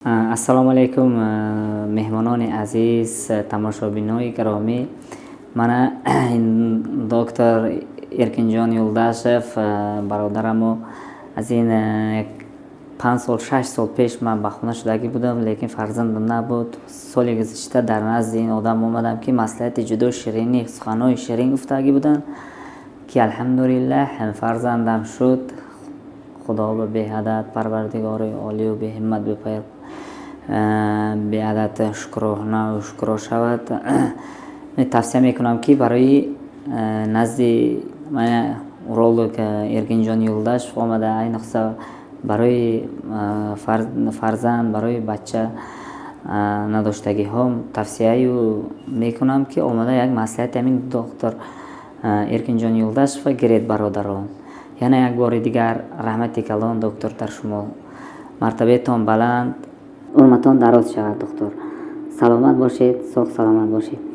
ассалому алайкум, меҳмонони азиз, тамошобинони гиромӣ. Мана доктор Эркинҷон Юлдашев бародараму аз ин 5 сол 6 сол пеш ман ба хона шудагӣ будам, лекин фарзандам набуд. Соли гузашта дар назди ин одам омадам ки маслиҳати ҷудо ширинӣ, суханҳои ширин гуфтагӣ буданд ки алҳамдулиллаҳ фарзандам шуд. худо ба беъадад, парвардигори олию беҳиммат беъадад шукро шавад. тавсия мекунам ки барои назди уролог Эркинҷон Юлдашев омада, айниқса барои фарзанд, барои бача надоштагиҳо тавсия мекунам ки омада як маслиҳати ҳамин доктор Эркинҷон Юлдашев гиред бародарон. яна як бори дигар раҳмати калон доктор дар шумо. мартабаетон баланд, умратон дароз шавад доктор. саломат бошед, соғ саломат бошед.